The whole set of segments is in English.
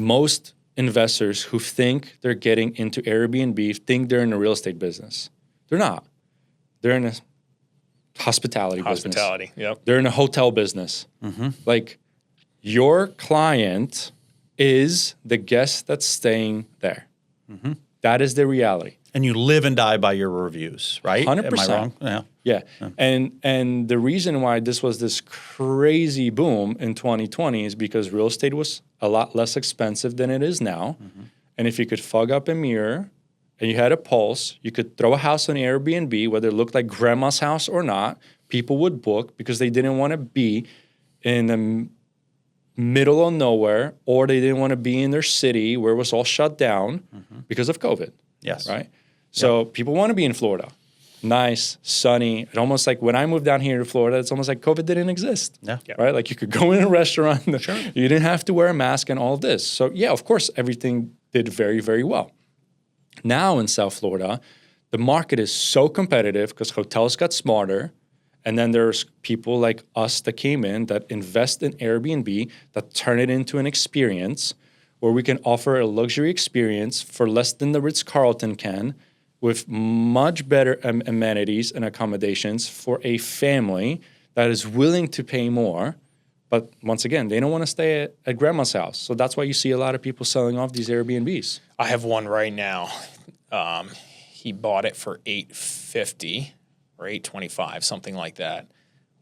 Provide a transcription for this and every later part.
most investors who think they're getting into Airbnb think they're in the real estate business. They're not. They're in a hospitality business. Yep. They're in a hotel business. Like, your client is the guest that's staying there. That is the reality. And you live and die by your reviews, right? 100%. Am I wrong? Yeah. And the reason why this was this crazy boom in 2020 is because real estate was a lot less expensive than it is now. And if you could fog up a mirror and you had a pulse, you could throw a house on Airbnb, whether it looked like grandma's house or not, people would book because they didn't want to be in the middle of nowhere, or they didn't want to be in their city where it was all shut down because of COVID. Yes. Right? So people want to be in Florida. Nice, sunny. It's almost like when I moved down here to Florida, it's almost like COVID didn't exist. Right? Like, you could go in a restaurant. You didn't have to wear a mask and all of this. So yeah, of course, everything did very, very well. Now in South Florida, the market is so competitive because hotels got smarter. And then there's people like us that came in that invest in Airbnb, that turn it into an experience where we can offer a luxury experience for less than the Ritz-Carlton can, with much better amenities and accommodations for a family that is willing to pay more. But once again, they don't want to stay at grandma's house. So that's why you see a lot of people selling off these Airbnbs. I have one right now. He bought it for $850 or $825, something like that.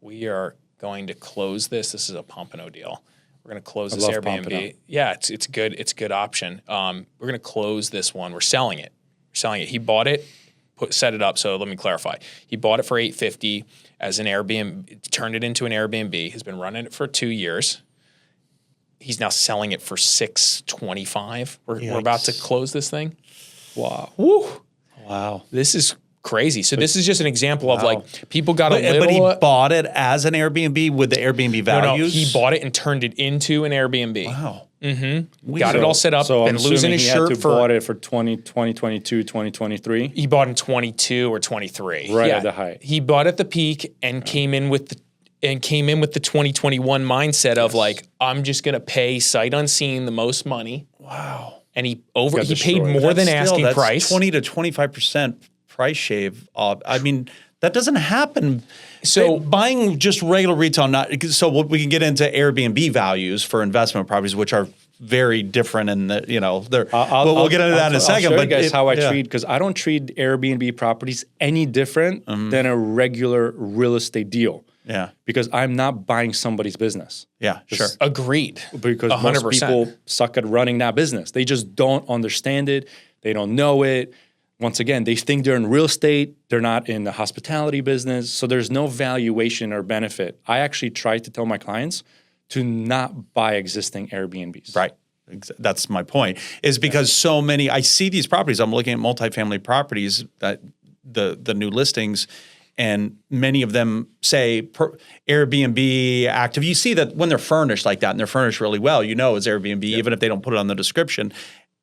We are going to close this. This is a Pompano deal. We're going to close this Airbnb. Pompano. Yeah, it's good. It's a good option. We're going to close this one. We're selling it. He bought it, set it up. So let me clarify. He bought it for $850 as an Airbnb, turned it into an Airbnb. He's been running it for 2 years. He's now selling it for $625. We're about to close this thing. Wow. Woo. Wow. This is crazy. So this is just an example of like people got a little. But he bought it as an Airbnb with the Airbnb values? No, he bought it and turned it into an Airbnb. Wow. Got it all set up. So been I'm losing his shirt for. Bought it for 2022, 2023. He bought in 22 or 23. Right at the height. He bought at the peak and came in with the 2021 mindset of like, I'm just going to pay sight unseen the most money. Wow. And he Got paid destroyed. more than asking That's price. 20 to 25% price shave. I mean, that doesn't happen. So buying just regular retail, so we can get into Airbnb values for investment properties, which are very different, and we'll get into that in a second. I'll show but you guys how I treat, because I don't treat Airbnb properties any different than a regular real estate deal. Yeah, because I'm not buying somebody's business. Yeah, sure. Agreed. Because 100%. most people suck at running that business. They just don't understand it. They don't know it. Once again, they think they're in real estate. They're not in the hospitality business. So there's no valuation or benefit. I actually try to tell my clients to not buy existing Airbnbs. Right. That's my point, is because so many, I see these properties, I'm looking at multifamily properties, that the new listings, and many of them say Airbnb active. You see that when they're furnished like that, and they're furnished really well, it's Airbnb, even if they don't put it on the description.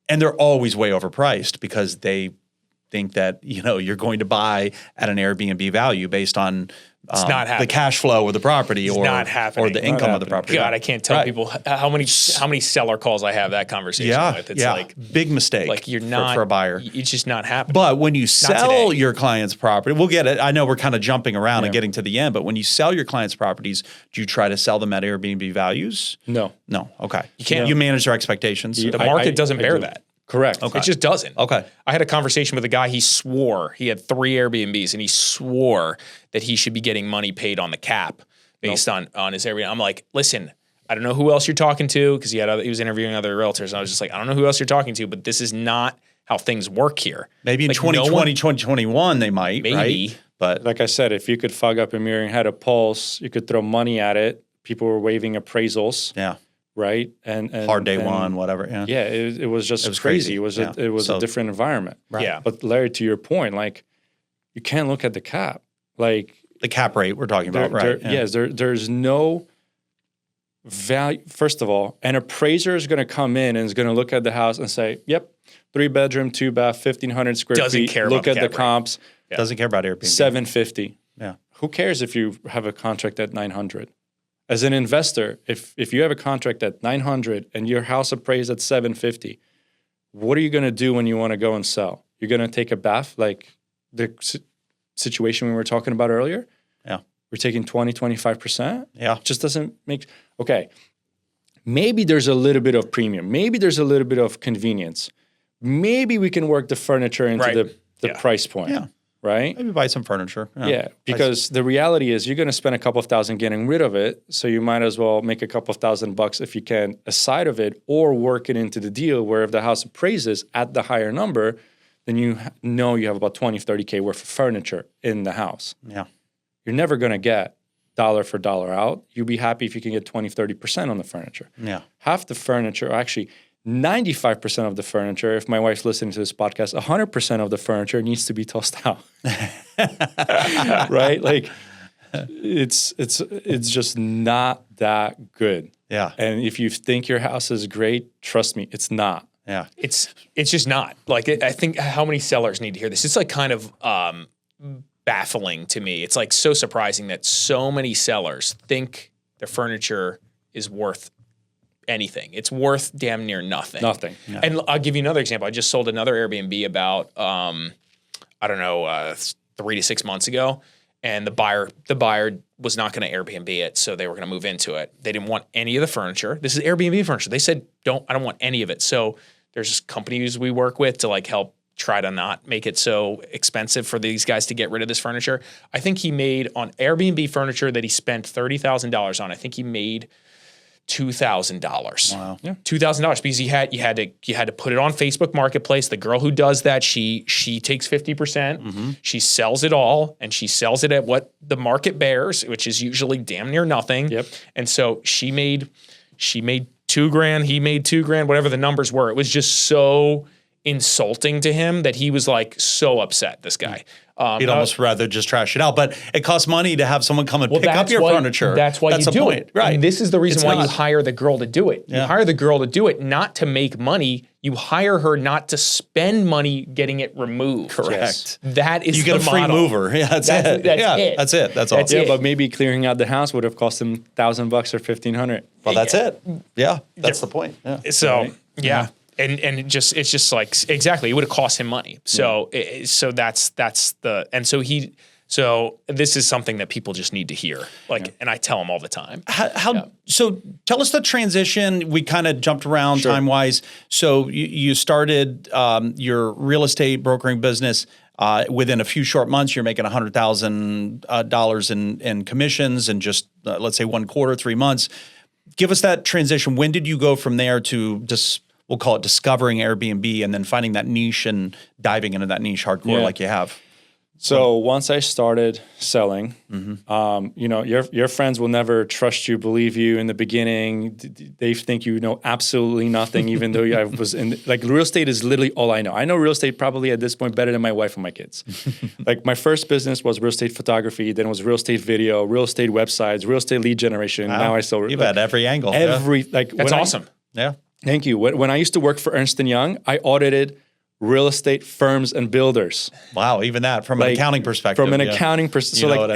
And they're always way overpriced because they think that, you're going to buy at an Airbnb value based on the cash flow of the property or the income of the property. God, I can't tell people how many seller calls I have that conversation with. It's like big mistake. Like you're not for a buyer. It's just not happening. But when you sell your client's property, we'll get it. I know we're kind of jumping around and getting to the end, but when you sell your client's properties, do you try to sell them at Airbnb values? No. Okay. You can't. You manage their expectations. The market doesn't bear that. Correct. Okay. It just doesn't. Okay. I had a conversation with a guy. He swore he had 3 Airbnbs, and he swore that he should be getting money paid on the cap based on his Airbnb. I'm like, listen, I don't know who else you're talking to, because he was interviewing other realtors. And I was just like, I don't know who else you're talking to, but this is not how things work here. Maybe in 2020, 2021, they might. Maybe. Right? But like I said, if you could fog up a mirror and had a pulse, you could throw money at it. People were waiving appraisals. Yeah. Right. And hard day one, whatever. Yeah. Yeah. It was just crazy. It was a different environment. Right. Yeah. But Larry, to your point, like, you can't look at the cap. Like the cap rate we're talking about, right? Yes. There's no value. First of all, an appraiser is going to come in and is going to look at the house and say, "Yep, 3-bedroom, 2-bath, 1,500 square feet." Doesn't care Look about at the comps. Doesn't care about Airbnb. 750. Yeah. Who cares if you have a contract at 900? As an investor, if you have a contract at 900 and your house appraised at 750, what are you going to do when you want to go and sell? You're going to take a bath like the situation we were talking about earlier? Yeah. We're taking 20, 25%? Yeah. It just doesn't make, okay. Maybe there's a little bit of premium. Maybe there's a little bit of convenience. Maybe we can work the furniture into the price point. Yeah. Right? Maybe buy some furniture. Yeah, because the reality is you're going to spend a couple of thousand getting rid of it, so you might as well make a couple of $1,000 if you can aside of it, or work it into the deal where if the house appraises at the higher number, then you know you have about 20, 30K worth of furniture in the house. Yeah. You're never going to get dollar for dollar out. You'll be happy if you can get 20, 30% on the furniture. Yeah. Half the furniture, or actually 95% of the furniture, if my wife's listening to this podcast, 100% of the furniture needs to be tossed out. Right? Like it's just not that good. Yeah. And if you think your house is great, trust me, it's not. Yeah. It's just not. Like, I think how many sellers need to hear this? It's like kind of baffling to me. It's like so surprising that so many sellers think their furniture is worth anything. It's worth damn near nothing. Nothing. Yeah. And I'll give you another example. I just sold another Airbnb about, 3 to 6 months ago. And the buyer was not going to Airbnb it, so they were going to move into it. They didn't want any of the furniture. This is Airbnb furniture. They said, I don't want any of it. So there's companies we work with to like help try to not make it so expensive for these guys to get rid of this furniture. I think he made on Airbnb furniture that he spent $30,000 on. I think he made $2,000. Wow. Yeah. $2,000 because you had to put it on Facebook Marketplace. The girl who does that, she takes 50%. Mm-hmm. She sells it all, and she sells it at what the market bears, which is usually damn near nothing. Yep. And so she made $2,000, he made $2,000, whatever the numbers were. It was just so insulting to him that he was like so upset, this guy. He'd almost rather just trash it out, but it costs money to have someone come and pick up your furniture. That's why you the do point. it. Right. And this is the reason why you hire the girl to do it. Yeah. You hire the girl to do it not to make money. You hire her not to spend money getting it removed. Correct. That is You get a free model. mover. Yeah, that's it. That's it. That's all. That's Yeah, it. but maybe clearing out the house would have cost him $1,000 or $1,500. Well, that's it. Yeah, that's the point. Yeah. So Right. yeah. And it's just like exactly it would have cost him money. So so that's the and so this is something that people just need to hear. Like and I tell them all the time. So tell us the transition. We kind of jumped around time wise. So you started your real estate brokering business. Within a few short months, you're making $100,000 in commissions in just let's say 1 quarter, 3 months. Give us that transition. When did you go from there to just we'll call it discovering Airbnb and then finding that niche and diving into that niche hardcore like you have? So once I started selling, your friends will never trust you, believe you in the beginning. They think you know absolutely nothing, even though I was in like real estate is literally all I know. I know real estate probably at this point better than my wife and my kids. Like my first business was real estate photography, then it was real estate video, real estate websites, real estate lead generation. Wow. Now I sell. You've had every angle. That's awesome. Yeah. Thank you. When I used to work for Ernst & Young, I audited real estate firms and builders. Wow, even that from an accounting perspective. From an accounting perspective. So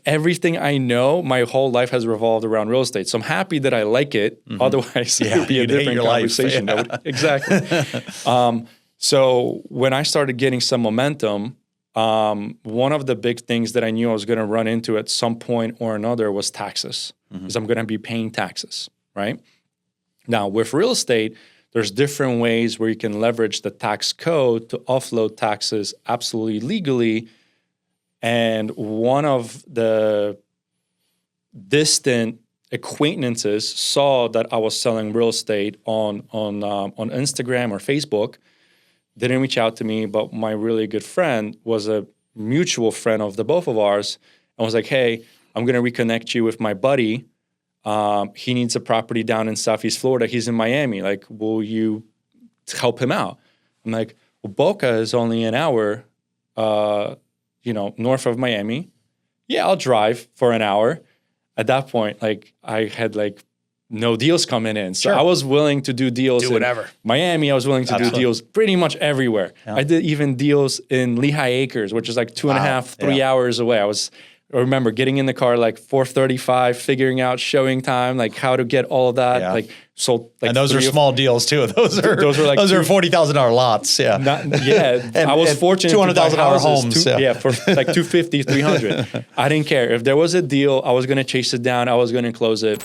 everything I know, my whole life has revolved around real estate. So I'm happy that I like it. Mm-hmm. Otherwise, it would be a different conversation. Exactly. So when I started getting some momentum, one of the big things that I knew I was going to run into at some point or another was taxes, because I'm going to be paying taxes, right? Now, with real estate, there's different ways where you can leverage the tax code to offload taxes absolutely legally. And one of the distant acquaintances saw that I was selling real estate on Instagram or Facebook, didn't reach out to me, but my really good friend was a mutual friend of the both of ours and was like, hey, I'm going to reconnect you with my buddy. He needs a property down in Southeast Florida. He's in Miami. Like, will you help him out? I'm like, well, Boca is only an hour, north of Miami. Yeah, I'll drive for an hour. At that point, like I had like no deals coming in. So I was willing to do deals in whatever. Miami. I was willing to do deals pretty much everywhere. Yeah. I did even deals in Lehigh Acres, which is like 2.5, 3 hours away. I was I remember getting in the car like 4:35, figuring out showing time, like how to get all of that. Yeah. Like sold. Like and those are small deals too. Those are like $40,000 lots. Yeah. I was fortunate. $200,000 homes. For like 250, 300. I didn't care if there was a deal. I was going to chase it down. I was going to close it.